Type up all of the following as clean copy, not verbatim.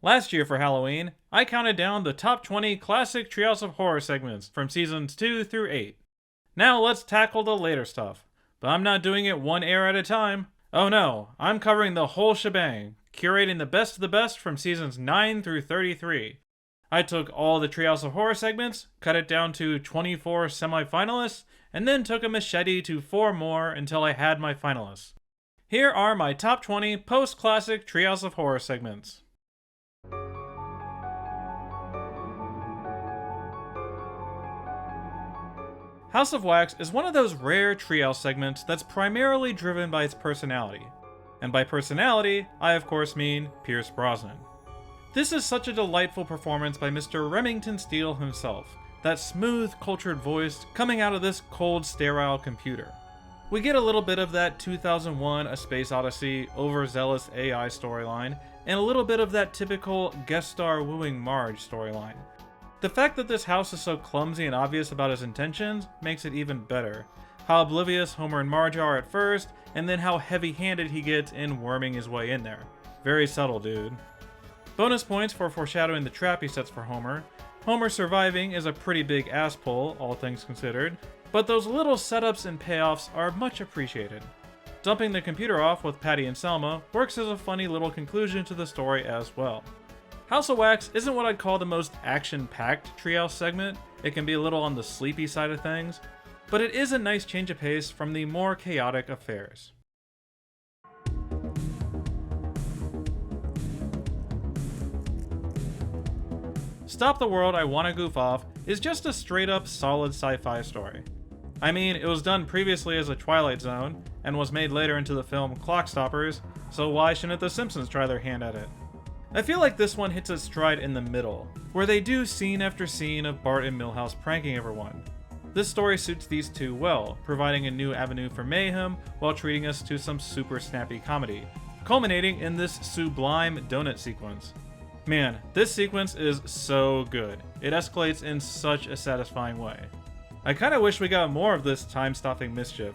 Last year for Halloween, I counted down the top 20 classic Treehouse of Horror segments from seasons 2 through 8. Now let's tackle the later stuff. But I'm not doing it one air at a time. Oh no, I'm covering the whole shebang, curating the best of the best from seasons 9 through 33. I took all the Treehouse of Horror segments, cut it down to 24 semi-finalists, and then took a machete to 4 more until I had my finalists. Here are my top 20 post-classic Treehouse of Horror segments. House of Wax is one of those rare Treehouse segments that's primarily driven by its personality. And by personality, I of course mean Pierce Brosnan. This is such a delightful performance by Mr. Remington Steele himself, that smooth, cultured voice coming out of this cold, sterile computer. We get a little bit of that 2001 A Space Odyssey overzealous AI storyline, and a little bit of that typical guest star wooing Marge storyline. The fact that this house is so clumsy and obvious about his intentions makes it even better. How oblivious Homer and Marge are at first, and then how heavy-handed he gets in worming his way in there. Very subtle, dude. Bonus points for foreshadowing the trap he sets for Homer. Homer surviving is a pretty big ass pull, all things considered, but those little setups and payoffs are much appreciated. Dumping the computer off with Patty and Selma works as a funny little conclusion to the story as well. House of Wax isn't what I'd call the most action-packed Treehouse segment. It can be a little on the sleepy side of things, but it is a nice change of pace from the more chaotic affairs. Stop the World, I Wanna Goof Off is just a straight-up solid sci-fi story. I mean, it was done previously as a Twilight Zone, and was made later into the film Clockstoppers, so why shouldn't The Simpsons try their hand at it? I feel like this one hits its stride in the middle, where they do scene after scene of Bart and Milhouse pranking everyone. This story suits these two well, providing a new avenue for mayhem while treating us to some super snappy comedy, culminating in this sublime donut sequence. Man, this sequence is so good. It escalates in such a satisfying way. I kinda wish we got more of this time-stopping mischief.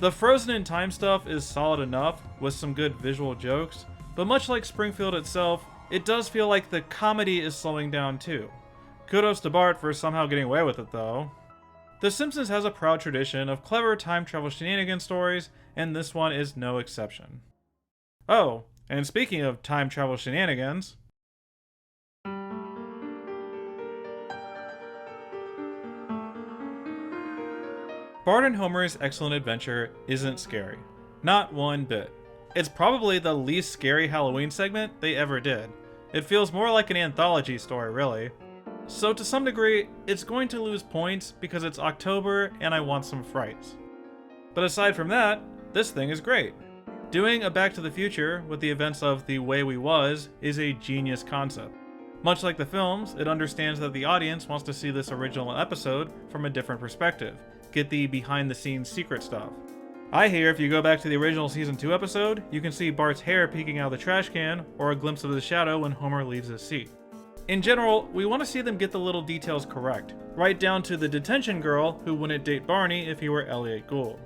The frozen in time stuff is solid enough, with some good visual jokes, but much like Springfield itself, it does feel like the comedy is slowing down too. Kudos to Bart for somehow getting away with it though. The Simpsons has a proud tradition of clever time travel shenanigans stories, and this one is no exception. Oh, and speaking of time travel shenanigans, Bart and Homer's Excellent Adventure isn't scary. Not one bit. It's probably the least scary Halloween segment they ever did. It feels more like an anthology story, really. So to some degree, it's going to lose points because it's October and I want some frights. But aside from that, this thing is great. Doing a Back to the Future with the events of The Way We Was is a genius concept. Much like the films, it understands that the audience wants to see this original episode from a different perspective, get the behind-the-scenes secret stuff. I hear if you go back to the original Season 2 episode, you can see Bart's hair peeking out of the trash can, or a glimpse of his shadow when Homer leaves his seat. In general, we want to see them get the little details correct, right down to the detention girl who wouldn't date Barney if he were Elliot Gould.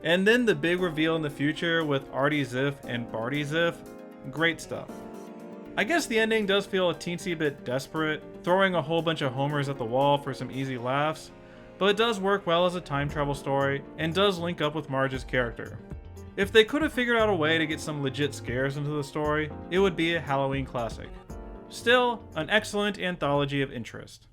And then the big reveal in the future with Artie Ziff and Barty Ziff, great stuff. I guess the ending does feel a teensy bit desperate, throwing a whole bunch of Homers at the wall for some easy laughs, but it does work well as a time travel story, and does link up with Marge's character. If they could have figured out a way to get some legit scares into the story, it would be a Halloween classic. Still, an excellent anthology of interest.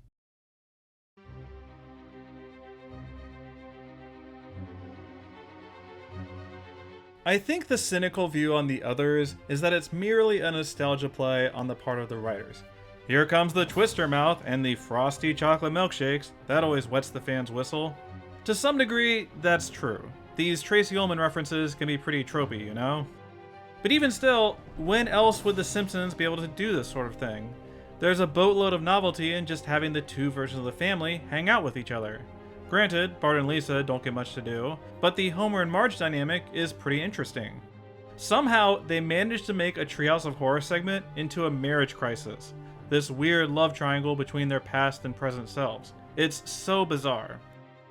I think the cynical view on the others is that it's merely a nostalgia play on the part of the writers. Here comes the Twister Mouth and the frosty chocolate milkshakes. That always wets the fan's whistle. To some degree, that's true. These Tracy Ullman references can be pretty tropey, you know? But even still, when else would The Simpsons be able to do this sort of thing? There's a boatload of novelty in just having the two versions of the family hang out with each other. Granted, Bart and Lisa don't get much to do, but the Homer and Marge dynamic is pretty interesting. Somehow, they managed to make a Treehouse of Horror segment into a marriage crisis. This weird love triangle between their past and present selves. It's so bizarre.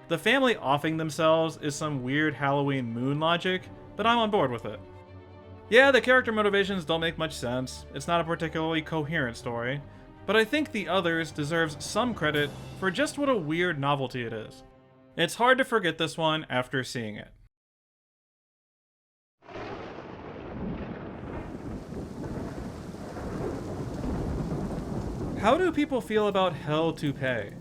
The family offing themselves is some weird Halloween moon logic, but I'm on board with it. Yeah, the character motivations don't make much sense, it's not a particularly coherent story, but I think The Others deserves some credit for just what a weird novelty it is. It's hard to forget this one after seeing it. How do people feel about Hell Toupée?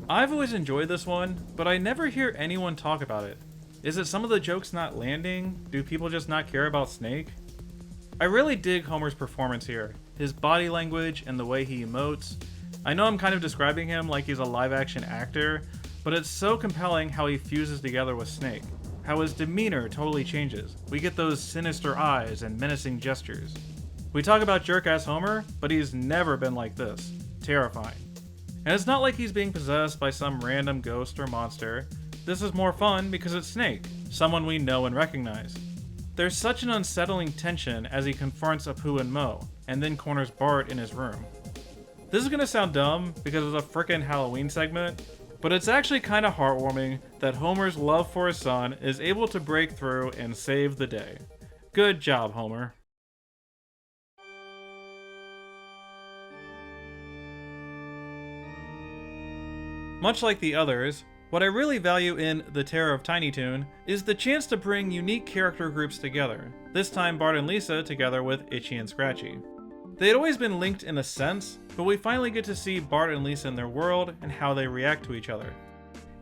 I've always enjoyed this one, but I never hear anyone talk about it. Is it some of the jokes not landing? Do people just not care about Snake? I really dig Homer's performance here, his body language and the way he emotes. I know I'm kind of describing him like he's a live-action actor, but it's so compelling how he fuses together with Snake, how his demeanor totally changes. We get those sinister eyes and menacing gestures. We talk about jerk-ass Homer, but he's never been like this. Terrifying. And it's not like he's being possessed by some random ghost or monster. This is more fun because it's Snake, someone we know and recognize. There's such an unsettling tension as he confronts Apu and Mo, and then corners Bart in his room. This is gonna sound dumb because it's a frickin' Halloween segment, but it's actually kinda heartwarming that Homer's love for his son is able to break through and save the day. Good job, Homer. Much like The Others, what I really value in The Terror of Tiny Toon is the chance to bring unique character groups together, this time Bart and Lisa together with Itchy and Scratchy. They had always been linked in a sense, but we finally get to see Bart and Lisa in their world and how they react to each other.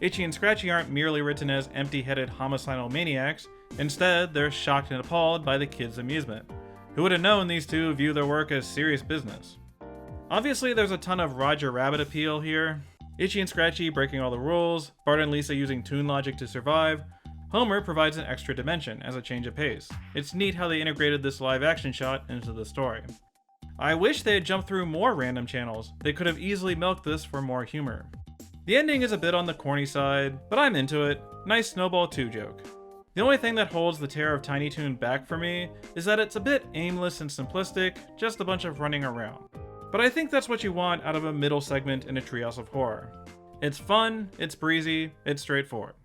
Itchy and Scratchy aren't merely written as empty-headed homicidal maniacs, instead they're shocked and appalled by the kids' amusement. Who would have known these two view their work as serious business? Obviously there's a ton of Roger Rabbit appeal here. Itchy and Scratchy breaking all the rules, Bart and Lisa using Toon logic to survive. Homer provides an extra dimension as a change of pace. It's neat how they integrated this live action shot into the story. I wish they had jumped through more random channels. They could have easily milked this for more humor. The ending is a bit on the corny side, but I'm into it. Nice Snowball 2 joke. The only thing that holds The Terror of Tiny Toon back for me is that it's a bit aimless and simplistic, just a bunch of running around. But I think that's what you want out of a middle segment in a Treehouse of Horror. It's fun, it's breezy, it's straightforward.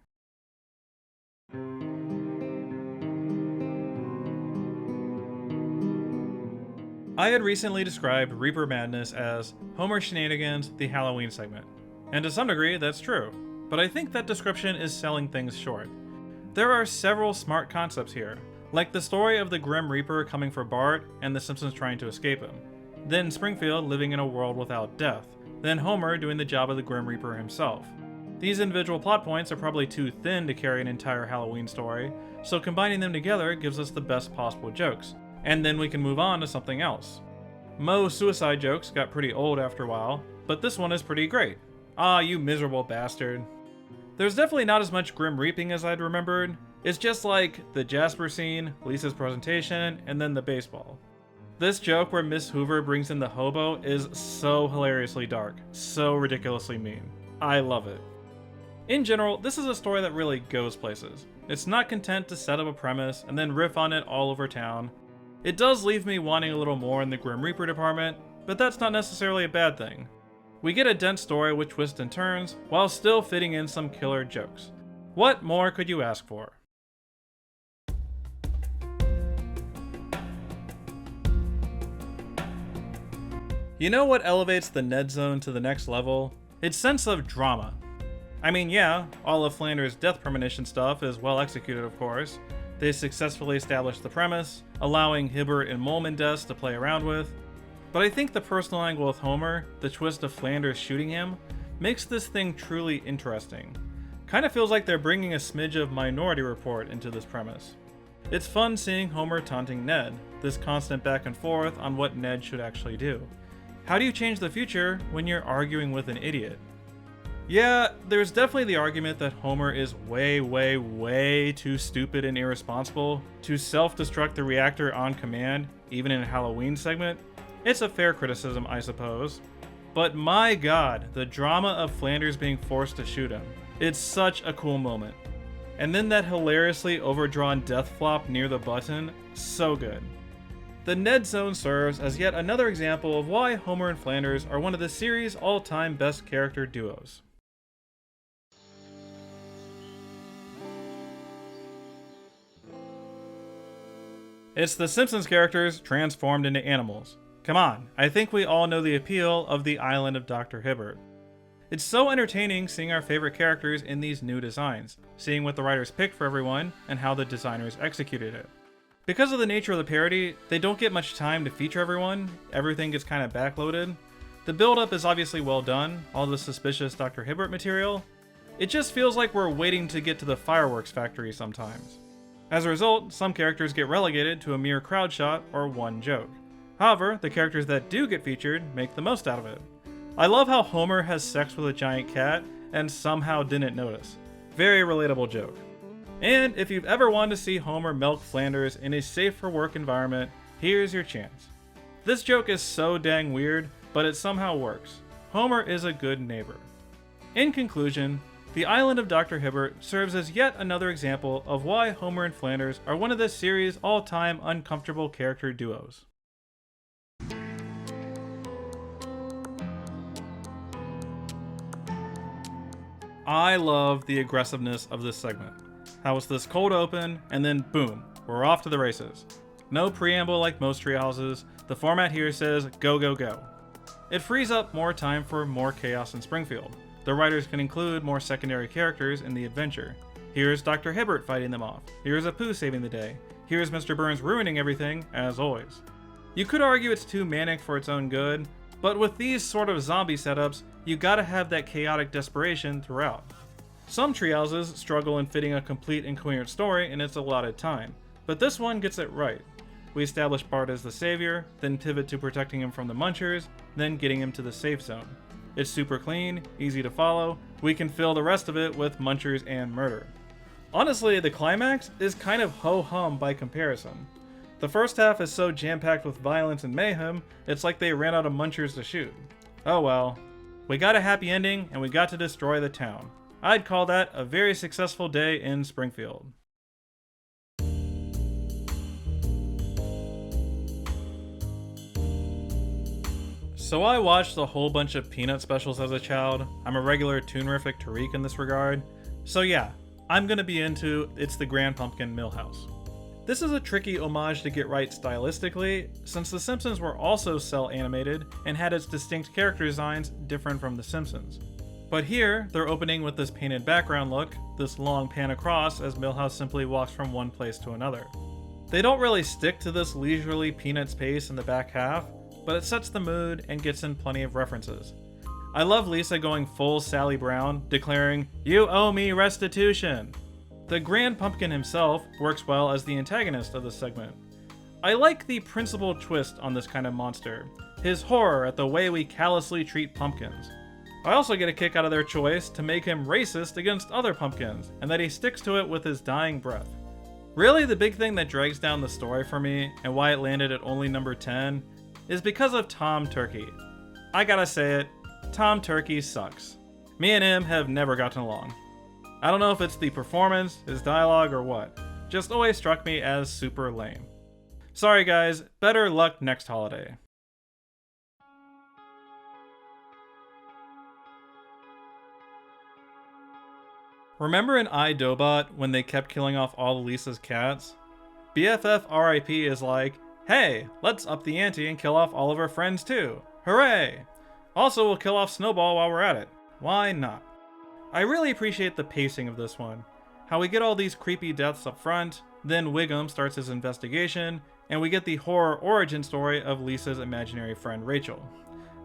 I had recently described Reaper Madness as Homer Shenanigans, the Halloween segment. And to some degree, that's true. But I think that description is selling things short. There are several smart concepts here, like the story of the Grim Reaper coming for Bart and the Simpsons trying to escape him. Then Springfield living in a world without death. Then Homer doing the job of the Grim Reaper himself. These individual plot points are probably too thin to carry an entire Halloween story, so combining them together gives us the best possible jokes. And then we can move on to something else. Moe's suicide jokes got pretty old after a while, but this one is pretty great. Ah, you miserable bastard. There's definitely not as much Grim Reaping as I'd remembered. It's just like the Jasper scene, Lisa's presentation, and then the baseball. This joke where Miss Hoover brings in the hobo is so hilariously dark, so ridiculously mean. I love it. In general, this is a story that really goes places. It's not content to set up a premise and then riff on it all over town. It does leave me wanting a little more in the Grim Reaper department, but that's not necessarily a bad thing. We get a dense story with twists and turns, while still fitting in some killer jokes. What more could you ask for? You know what elevates the Ned Zone to the next level? Its sense of drama. I mean, yeah, all of Flanders' death premonition stuff is well executed, of course. They successfully established the premise, allowing Hibbert and Moleman deaths to play around with. But I think the personal angle with Homer, the twist of Flanders shooting him, makes this thing truly interesting. Kinda feels like they're bringing a smidge of Minority Report into this premise. It's fun seeing Homer taunting Ned, this constant back and forth on what Ned should actually do. How do you change the future when you're arguing with an idiot? Yeah, there's definitely the argument that Homer is way too stupid and irresponsible to self-destruct the reactor on command, even in a Halloween segment. It's a fair criticism, I suppose. But my god, the drama of Flanders being forced to shoot him. It's such a cool moment. And then that hilariously overdrawn death flop near the button, so good. The Ned Zone serves as yet another example of why Homer and Flanders are one of the series' all-time best character duos. It's the Simpsons characters transformed into animals. Come on, I think we all know the appeal of the Island of Dr. Hibbert. It's so entertaining seeing our favorite characters in these new designs, seeing what the writers picked for everyone, and how the designers executed it. Because of the nature of the parody, they don't get much time to feature everyone, everything gets kind of backloaded. The build-up is obviously well done, all the suspicious Dr. Hibbert material. It just feels like we're waiting to get to the fireworks factory sometimes. As a result, some characters get relegated to a mere crowd shot or one joke. However, the characters that do get featured make the most out of it. I love how Homer has sex with a giant cat and somehow didn't notice. Very relatable joke. And if you've ever wanted to see Homer milk Flanders in a safe for work environment, here's your chance. This joke is so dang weird, but it somehow works. Homer is a good neighbor. In conclusion, the Island of Dr. Hibbert serves as yet another example of why Homer and Flanders are one of this series' all-time uncomfortable character duos. I love the aggressiveness of this segment. How it's this cold open, and then boom, we're off to the races. No preamble like most treehouses, the format here says go go go. It frees up more time for more chaos in Springfield. The writers can include more secondary characters in the adventure. Here's Dr. Hibbert fighting them off. Here's Apu saving the day. Here's Mr. Burns ruining everything, as always. You could argue it's too manic for its own good, but with these sort of zombie setups, you gotta have that chaotic desperation throughout. Some treehouses struggle in fitting a complete and coherent story in its allotted time, but this one gets it right. We establish Bart as the savior, then pivot to protecting him from the munchers, then getting him to the safe zone. It's super clean, easy to follow, we can fill the rest of it with munchers and murder. Honestly, the climax is kind of ho-hum by comparison. The first half is so jam-packed with violence and mayhem, it's like they ran out of munchers to shoot. Oh well. We got a happy ending, and we got to destroy the town. I'd call that a very successful day in Springfield. So I watched a whole bunch of Peanut specials as a child. I'm a regular Toonerific Tariq in this regard. So yeah, I'm gonna be into It's the Grand Pumpkin Milhouse. This is a tricky homage to get right stylistically, since The Simpsons were also cel animated and had its distinct character designs different from The Simpsons. But here, they're opening with this painted background look, this long pan across as Milhouse simply walks from one place to another. They don't really stick to this leisurely Peanuts pace in the back half, but it sets the mood and gets in plenty of references. I love Lisa going full Sally Brown, declaring, "You owe me restitution!" The Grand Pumpkin himself works well as the antagonist of this segment. I like the principal twist on this kind of monster, his horror at the way we callously treat pumpkins. I also get a kick out of their choice to make him racist against other pumpkins, and that he sticks to it with his dying breath. Really, the big thing that drags down the story for me, and why it landed at only number 10, is because of Tom Turkey. I gotta say it, Tom Turkey sucks. Me and him have never gotten along. I don't know if it's the performance, his dialogue, or what. Just always struck me as super lame. Sorry guys, better luck next holiday. Remember in iDobot when they kept killing off all of Lisa's cats? BFF R.I.P is like, hey, let's up the ante and kill off all of our friends too. Hooray! Also, we'll kill off Snowball while we're at it. Why not? I really appreciate the pacing of this one. How we get all these creepy deaths up front, then Wiggum starts his investigation, and we get the horror origin story of Lisa's imaginary friend Rachel.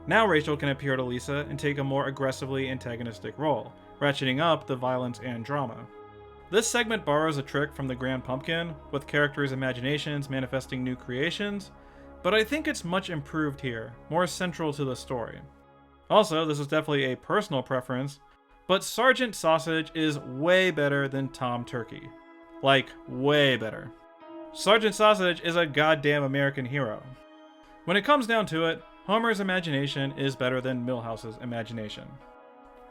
Now Rachel can appear to Lisa and take a more aggressively antagonistic role, ratcheting up the violence and drama. This segment borrows a trick from the Grand Pumpkin, with characters' imaginations manifesting new creations, but I think it's much improved here, more central to the story. Also, this is definitely a personal preference, but Sergeant Sausage is way better than Tom Turkey. Like, way better. Sergeant Sausage is a goddamn American hero. When it comes down to it, Homer's imagination is better than Milhouse's imagination.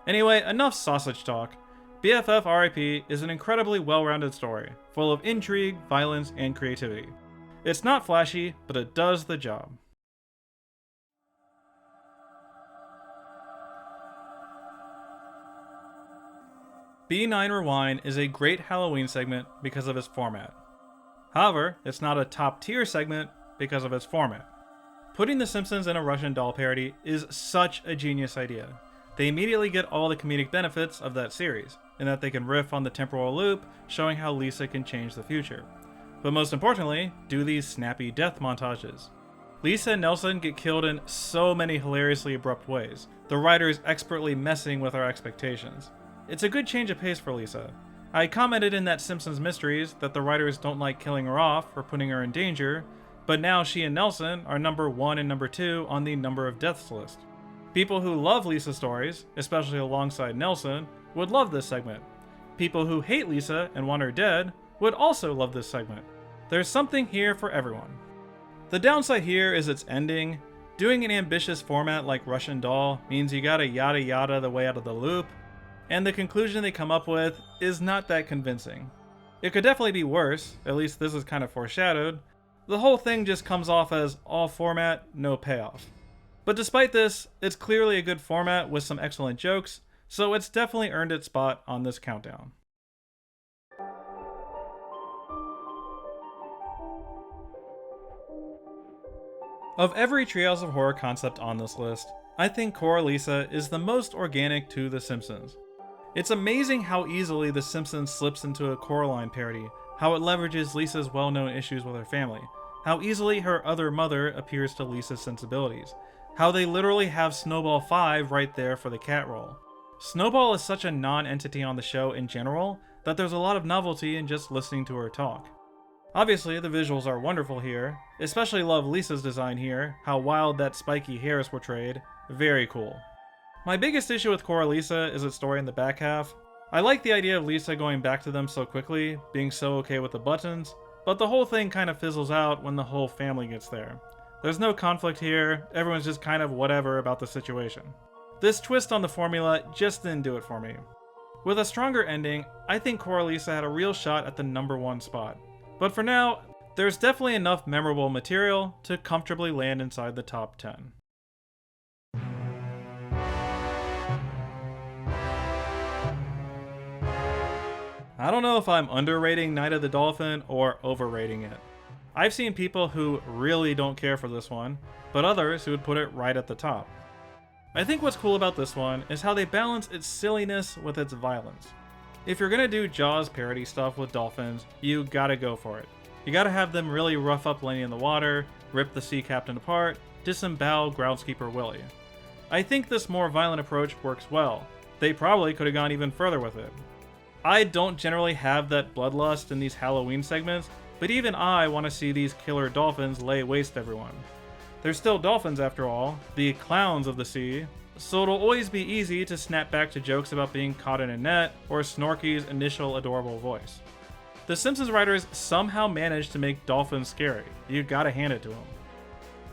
Anyway, enough sausage talk. BFF R.I.P. is an incredibly well-rounded story, full of intrigue, violence, and creativity. It's not flashy, but it does the job. B9 Rewind is a great Halloween segment because of its format. However, it's not a top tier segment because of its format. Putting The Simpsons in a Russian doll parody is such a genius idea. They immediately get all the comedic benefits of that series, in that they can riff on the temporal loop, showing how Lisa can change the future. But most importantly, do these snappy death montages. Lisa and Nelson get killed in so many hilariously abrupt ways, the writers expertly messing with our expectations. It's a good change of pace for Lisa. I commented in that Simpsons Mysteries that the writers don't like killing her off or putting her in danger, but now she and Nelson are number 1 and number 2 on the number of deaths list. People who love Lisa stories, especially alongside Nelson, would love this segment. People who hate Lisa and want her dead would also love this segment. There's something here for everyone. The downside here is its ending. Doing an ambitious format like Russian Doll means you gotta yada yada the way out of the loop, and the conclusion they come up with is not that convincing. It could definitely be worse, at least this is kind of foreshadowed. The whole thing just comes off as all format, no payoff. But despite this, it's clearly a good format with some excellent jokes, so it's definitely earned its spot on this countdown. Of every Treehouse of Horror concept on this list, I think Coralisa is the most organic to The Simpsons. It's amazing how easily The Simpsons slips into a Coraline parody, how it leverages Lisa's well-known issues with her family, how easily her other mother appears to Lisa's sensibilities, how they literally have Snowball 5 right there for the cat role. Snowball is such a non-entity on the show in general that there's a lot of novelty in just listening to her talk. Obviously, the visuals are wonderful here, especially love Lisa's design here, how wild that spiky hair is portrayed, very cool. My biggest issue with Coralisa is its story in the back half. I like the idea of Lisa going back to them so quickly, being so okay with the buttons, but the whole thing kind of fizzles out when the whole family gets there. There's no conflict here, everyone's just kind of whatever about the situation. This twist on the formula just didn't do it for me. With a stronger ending, I think Coralisa had a real shot at the number 1 spot. But for now, there's definitely enough memorable material to comfortably land inside the top 10. I don't know if I'm underrating Night of the Dolphin or overrating it. I've seen people who really don't care for this one, but others who would put it right at the top. I think what's cool about this one is how they balance its silliness with its violence. If you're gonna do Jaws parody stuff with dolphins, you gotta go for it. You gotta have them really rough up Lenny in the water, rip the sea captain apart, disembowel groundskeeper Willie. I think this more violent approach works well. They probably could have gone even further with it. I don't generally have that bloodlust in these Halloween segments, but even I want to see these killer dolphins lay waste to everyone. They're still dolphins after all, the clowns of the sea, so it'll always be easy to snap back to jokes about being caught in a net or Snorky's initial adorable voice. The Simpsons writers somehow managed to make dolphins scary, you gotta hand it to them.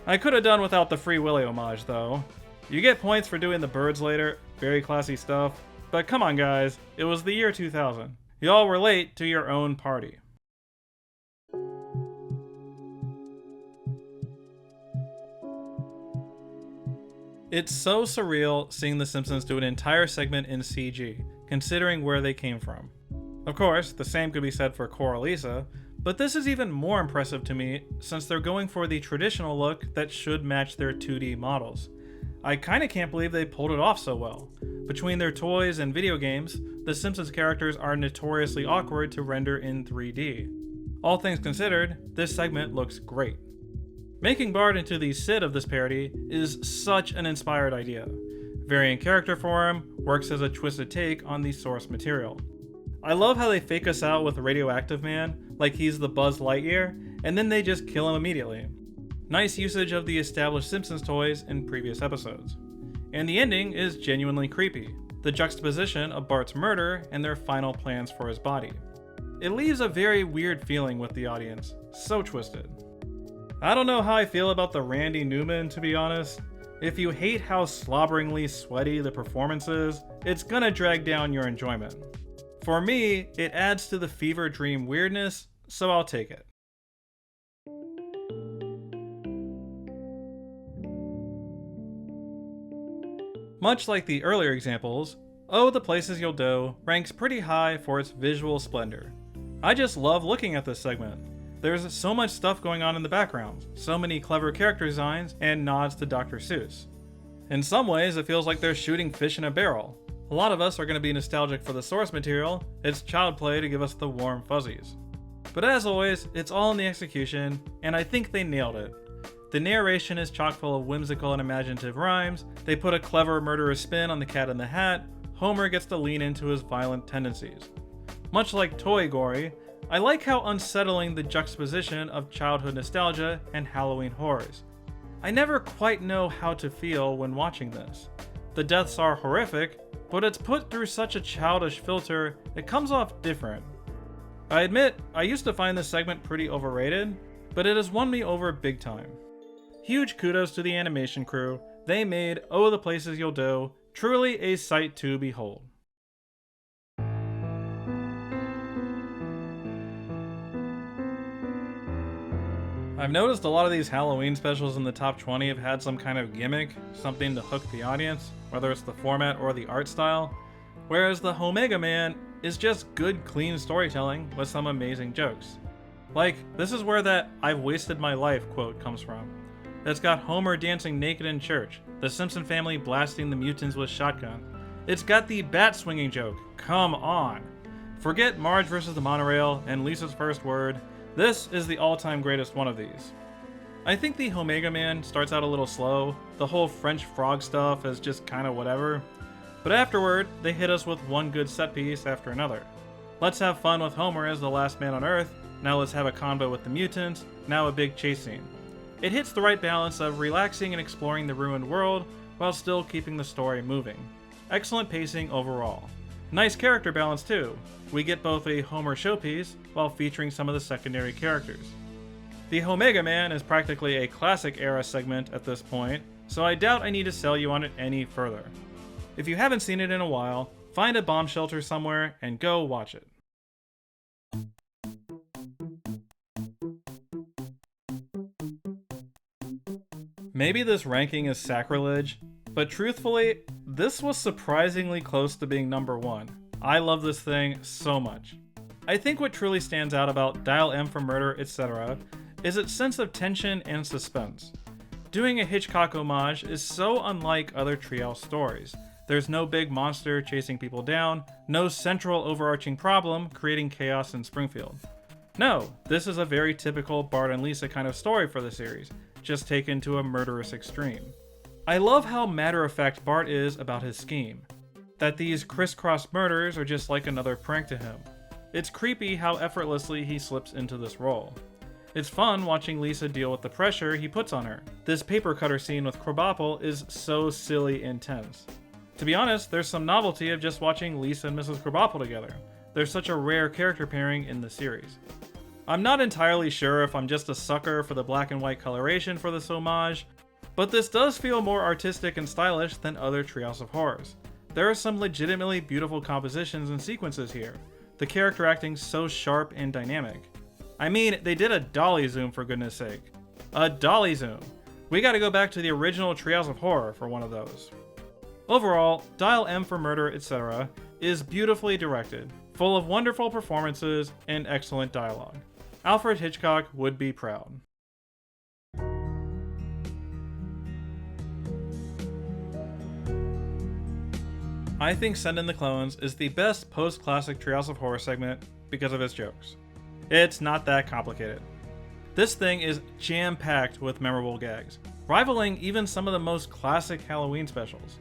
I could have done without the Free Willy homage though. You get points for doing the birds later, very classy stuff, but come on guys, it was the year 2000. Y'all were late to your own party. It's so surreal seeing The Simpsons do an entire segment in CG, considering where they came from. Of course, the same could be said for Coralisa, but this is even more impressive to me since they're going for the traditional look that should match their 2D models. I kinda can't believe they pulled it off so well. Between their toys and video games, the Simpsons characters are notoriously awkward to render in 3D. All things considered, this segment looks great. Making Bart into the Sid of this parody is such an inspired idea. Varying character for him works as a twisted take on the source material. I love how they fake us out with Radioactive Man, like he's the Buzz Lightyear, and then they just kill him immediately. Nice usage of the established Simpsons toys in previous episodes. And the ending is genuinely creepy, the juxtaposition of Bart's murder and their final plans for his body. It leaves a very weird feeling with the audience, so twisted. I don't know how I feel about the Randy Newman, to be honest. If you hate how slobberingly sweaty the performance is, it's gonna drag down your enjoyment. For me, it adds to the fever dream weirdness, so I'll take it. Much like the earlier examples, Oh the Places You'll Do ranks pretty high for its visual splendor. I just love looking at this segment. There's so much stuff going on in the background, so many clever character designs and nods to Dr. Seuss. In some ways, it feels like they're shooting fish in a barrel. A lot of us are going to be nostalgic for the source material, it's child play to give us the warm fuzzies. But as always, it's all in the execution, and I think they nailed it. The narration is chock full of whimsical and imaginative rhymes, they put a clever murderous spin on the Cat in the Hat, Homer gets to lean into his violent tendencies. Much like Toy Gory, I like how unsettling the juxtaposition of childhood nostalgia and Halloween horrors. I never quite know how to feel when watching this. The deaths are horrific, but it's put through such a childish filter, it comes off different. I admit, I used to find this segment pretty overrated, but it has won me over big time. Huge kudos to the animation crew, they made Oh the Places You'll Do truly a sight to behold. I've noticed a lot of these Halloween specials in the top 20 have had some kind of gimmick, something to hook the audience, whether it's the format or the art style, whereas the Homega Man is just good, clean storytelling with some amazing jokes. Like, this is where that "I've wasted my life" quote comes from. It's got Homer dancing naked in church, the Simpson family blasting the mutants with shotgun. It's got the bat swinging joke, come on. Forget Marge versus the monorail and Lisa's first word. This is the all-time greatest one of these. I think the Homega Man starts out a little slow, the whole French frog stuff is just kinda whatever, but afterward, they hit us with one good set piece after another. Let's have fun with Homer as the last man on Earth, now let's have a combo with the mutants, now a big chase scene. It hits the right balance of relaxing and exploring the ruined world, while still keeping the story moving. Excellent pacing overall. Nice character balance too. We get both a Homer showpiece while featuring some of the secondary characters. The Homega Man is practically a classic era segment at this point, so I doubt I need to sell you on it any further. If you haven't seen it in a while, find a bomb shelter somewhere and go watch it. Maybe this ranking is sacrilege, but truthfully, this was surprisingly close to being number one. I love this thing so much. I think what truly stands out about Dial M for Murder, etc. is its sense of tension and suspense. Doing a Hitchcock homage is so unlike other Treehouse stories. There's no big monster chasing people down, no central overarching problem creating chaos in Springfield. No, this is a very typical Bart and Lisa kind of story for the series, just taken to a murderous extreme. I love how matter-of-fact Bart is about his scheme, that these crisscross murders are just like another prank to him. It's creepy how effortlessly he slips into this role. It's fun watching Lisa deal with the pressure he puts on her. This paper cutter scene with Krabappel is so silly intense. To be honest, there's some novelty of just watching Lisa and Mrs. Krabappel together. They're such a rare character pairing in the series. I'm not entirely sure if I'm just a sucker for the black and white coloration for this homage, but this does feel more artistic and stylish than other Treehouse of Horrors. There are some legitimately beautiful compositions and sequences here, the character acting so sharp and dynamic. I mean, they did a dolly zoom for goodness sake. A dolly zoom. We gotta go back to the original Treehouse of Horror for one of those. Overall, Dial M for Murder, etc. is beautifully directed, full of wonderful performances and excellent dialogue. Alfred Hitchcock would be proud. I think Send in the Clones is the best post-classic Treehouse of Horror segment because of its jokes. It's not that complicated. This thing is jam-packed with memorable gags, rivaling even some of the most classic Halloween specials.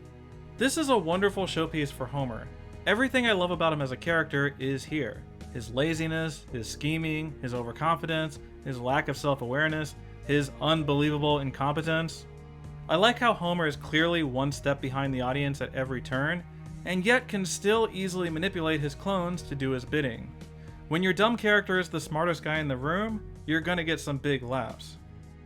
This is a wonderful showpiece for Homer. Everything I love about him as a character is here. His laziness, his scheming, his overconfidence, his lack of self-awareness, his unbelievable incompetence. I like how Homer is clearly one step behind the audience at every turn, and yet can still easily manipulate his clones to do his bidding. When your dumb character is the smartest guy in the room, you're gonna get some big laughs.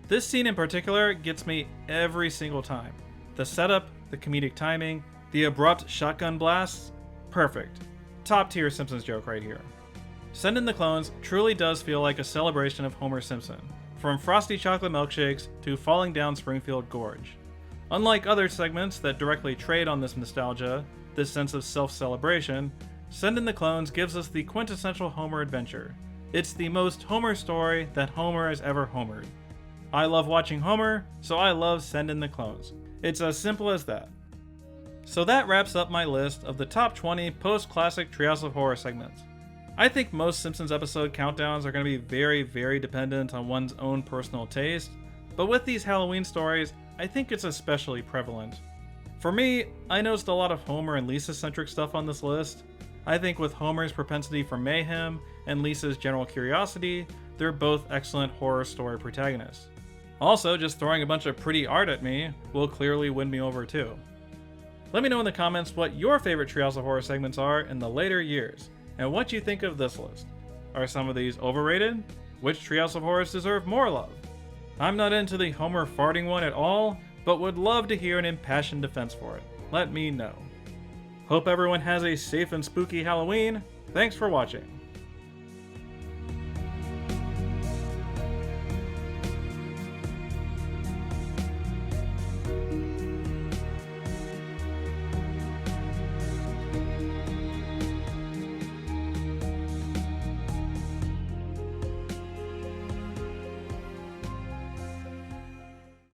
This scene in particular gets me every single time. The setup, the comedic timing, the abrupt shotgun blasts, perfect. Top tier Simpsons joke right here. Send in the Clones truly does feel like a celebration of Homer Simpson, from frosty chocolate milkshakes to falling down Springfield Gorge. Unlike other segments that directly trade on this nostalgia, this sense of self-celebration, Send in the Clones gives us the quintessential Homer adventure. It's the most Homer story that Homer has ever homered. I love watching Homer, so I love sending the clones. It's as simple as that. So that wraps up my list of the top 20 post-classic Treehouse of Horror segments. I think most Simpsons episode countdowns are going to be very, very dependent on one's own personal taste, but with these Halloween stories, I think it's especially prevalent. For me, I noticed a lot of Homer and Lisa-centric stuff on this list. I think with Homer's propensity for mayhem and Lisa's general curiosity, they're both excellent horror story protagonists. Also, just throwing a bunch of pretty art at me will clearly win me over too. Let me know in the comments what your favorite Treehouse of Horror segments are in the later years, and what you think of this list. Are some of these overrated? Which Treehouse of Horrors deserve more love? I'm not into the Homer farting one at all, but would love to hear an impassioned defense for it. Let me know. Hope everyone has a safe and spooky Halloween. Thanks for watching.